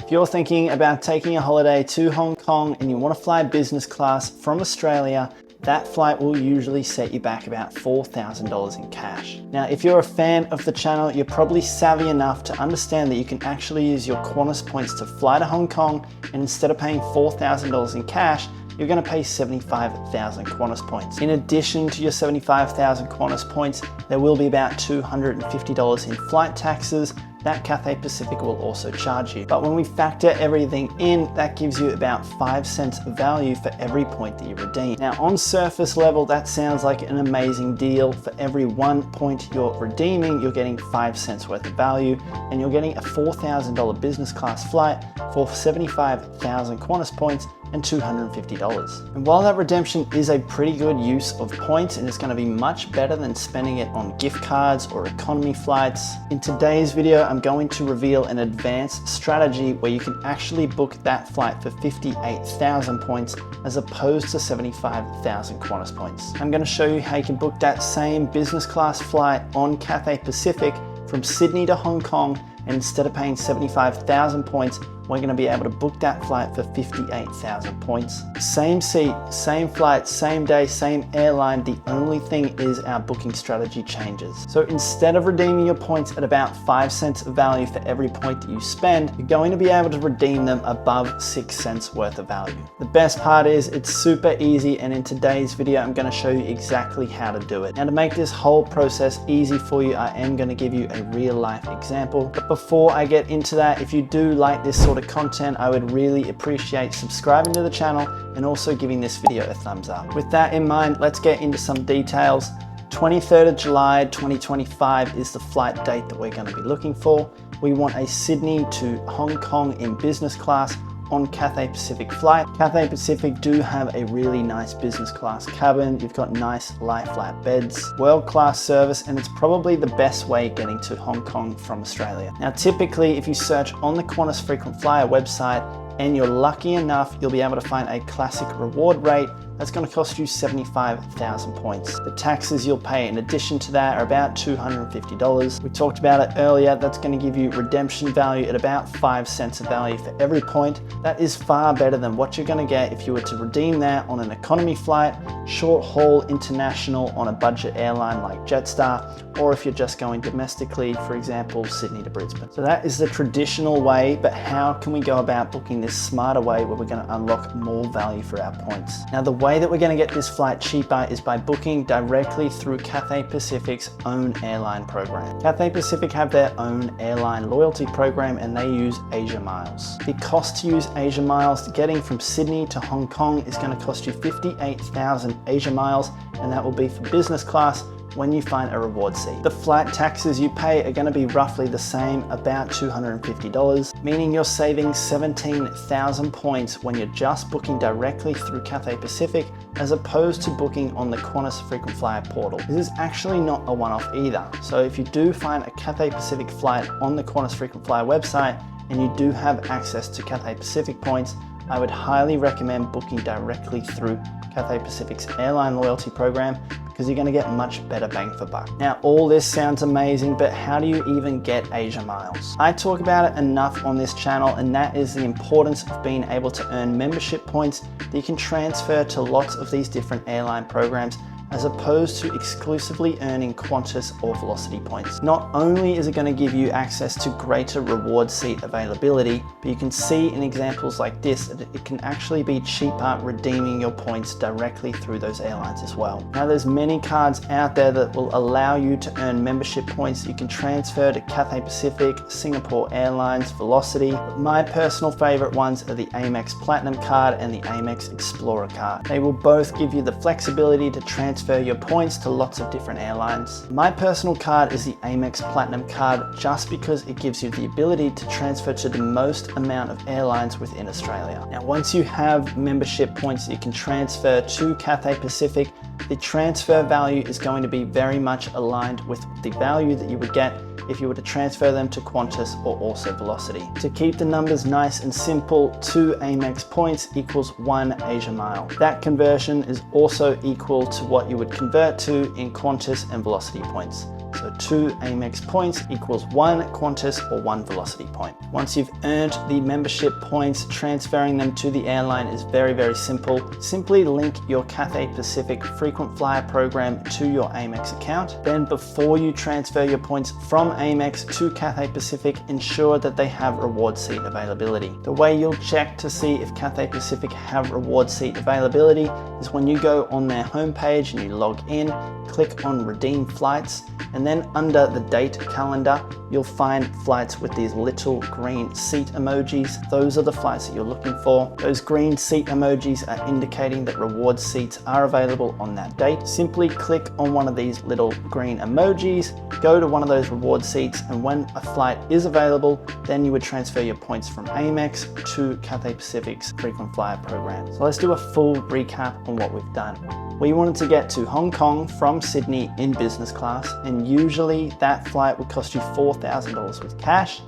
If you're thinking about taking a holiday to Hong Kong and you want to fly business class from Australia, that flight will usually set you back about $4,000 in cash. Now, if you're a fan of the channel, you're probably savvy enough to understand that you can actually use your Qantas points to fly to Hong Kong, and instead of paying $4,000 in cash, you're going to pay 75,000 Qantas points. In addition to your 75,000 Qantas points, there will be about $250 in flight taxes that Cathay Pacific will also charge you. But when we factor everything in, that gives you about 5 cents of value for every point that you redeem. Now, on surface level, that sounds like an amazing deal. For every 1 point you're redeeming, you're getting 5 cents worth of value, and you're getting a $4,000 business class flight for 75,000 Qantas points and $250. And while that redemption is a pretty good use of points and it's going to be much better than spending it on gift cards or economy flights, in today's video I'm going to reveal an advanced strategy where you can actually book that flight for 58,000 points as opposed to 75,000 Qantas points. I'm going to show you how you can book that same business class flight on Cathay Pacific from Sydney to Hong Kong, and instead of paying 75,000 points, we're going to be able to book that flight for 58,000 points. Same seat, same flight, same day, same airline. The only thing is our booking strategy changes. So instead of redeeming your points at about 5 cents of value for every point that you spend, you're going to be able to redeem them above 6 cents worth of value. The best part is it's super easy, and in today's video, I'm going to show you exactly how to do it. Now, to make this whole process easy for you, I am going to give you a real life example. But before I get into that, if you do like this sort of content, I would really appreciate subscribing to the channel and also giving this video a thumbs up. With that in mind, let's get into some details. 23rd of July 2025 is the flight date that we're going to be looking for. We want a Sydney to Hong Kong in business class on Cathay Pacific flight. Cathay Pacific do have a really nice business class cabin. You've got nice lie flat beds, world-class service, and it's probably the best way getting to Hong Kong from Australia. Now, typically, if you search on the Qantas frequent flyer website and you're lucky enough, you'll be able to find a classic reward rate that's going to cost you 75,000 points. The taxes you'll pay in addition to that are about $250. We talked about it earlier. That's going to give you redemption value at about 5 cents of value for every point. That is far better than what you're going to get if you were to redeem that on an economy flight, short haul international on a budget airline like Jetstar, or if you're just going domestically, for example, Sydney to Brisbane. So that is the traditional way, but how can we go about booking this smarter way where we're going to unlock more value for our points? Now, the way that we're going to get this flight cheaper is by booking directly through Cathay Pacific's own airline program. Cathay Pacific have their own airline loyalty program and they use Asia Miles. The cost to use Asia Miles, getting from Sydney to Hong Kong, is going to cost you 58,000 Asia Miles, and that will be for business class when you find a reward seat. The flight taxes you pay are going to be roughly the same, about $250, meaning you're saving 17,000 points when you're just booking directly through Cathay Pacific as opposed to booking on the Qantas frequent flyer portal. This is actually not a one-off either. So if you do find a Cathay Pacific flight on the Qantas frequent flyer website and you do have access to Cathay Pacific points, I would highly recommend booking directly through Cathay Pacific's airline loyalty program, because you're going to get much better bang for buck. Now, all this sounds amazing, but how do you even get Asia Miles? I talk about it enough on this channel, and that is the importance of being able to earn membership points that you can transfer to lots of these different airline programs, as opposed to exclusively earning Qantas or Velocity points. Not only is it going to give you access to greater reward seat availability, but you can see in examples like this that it can actually be cheaper redeeming your points directly through those airlines as well. Now, there's many cards out there that will allow you to earn membership points that you can transfer to Cathay Pacific, Singapore Airlines, Velocity. But my personal favorite ones are the Amex Platinum card and the Amex Explorer card. They will both give you the flexibility to transfer your points to lots of different airlines. My personal card is the Amex Platinum card just because it gives you the ability to transfer to the most amount of airlines within Australia. Now, once you have membership points that you can transfer to Cathay Pacific, the transfer value is going to be very much aligned with the value that you would get if you were to transfer them to Qantas or also Velocity. To keep the numbers nice and simple, 2 Amex points equals 1 Asia Mile. That conversion is also equal to what you would convert to in Qantas and Velocity points. So 2 Amex points equals 1 Qantas or 1 Velocity point. Once you've earned the membership points, transferring them to the airline is very, very simple. Simply link your Cathay Pacific frequent flyer program to your Amex account. Then before you transfer your points from Amex to Cathay Pacific, ensure that they have reward seat availability. The way you'll check to see if Cathay Pacific have reward seat availability is when you go on their homepage and you log in, click on redeem flights, and then under the date calendar, you'll find flights with these little green seat emojis. Those are the flights that you're looking for. Those green seat emojis are indicating that reward seats are available on that date. Simply click on one of these little green emojis, go to one of those reward seats, and when a flight is available, then you would transfer your points from Amex to Cathay Pacific's frequent flyer program. So let's do a full recap on what we've done. We wanted to get to Hong Kong from Sydney in business class, and usually that flight would cost you $4,000 with cash.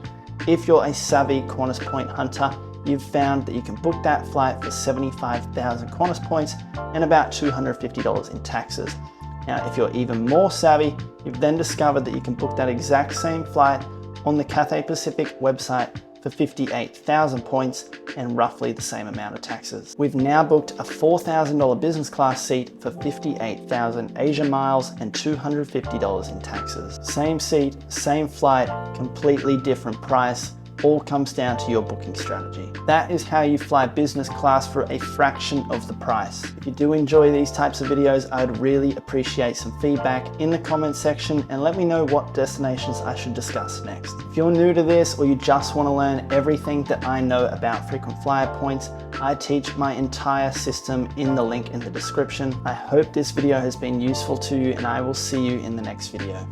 If you're a savvy Qantas point hunter, you've found that you can book that flight for 75,000 Qantas points and about $250 in taxes. Now, if you're even more savvy, you've then discovered that you can book that exact same flight on the Cathay Pacific website for 58,000 points and roughly the same amount of taxes. We've now booked a $4,000 business class seat for 58,000 Asia miles and $250 in taxes. Same seat, same flight, completely different price. All comes down to your booking strategy. That is how you fly business class for a fraction of the price. If you do enjoy these types of videos, I'd really appreciate some feedback in the comment section and let me know what destinations I should discuss next. If you're new to this or you just want to learn everything that I know about frequent flyer points, I teach my entire system in the link in the description. I hope this video has been useful to you and I will see you in the next video.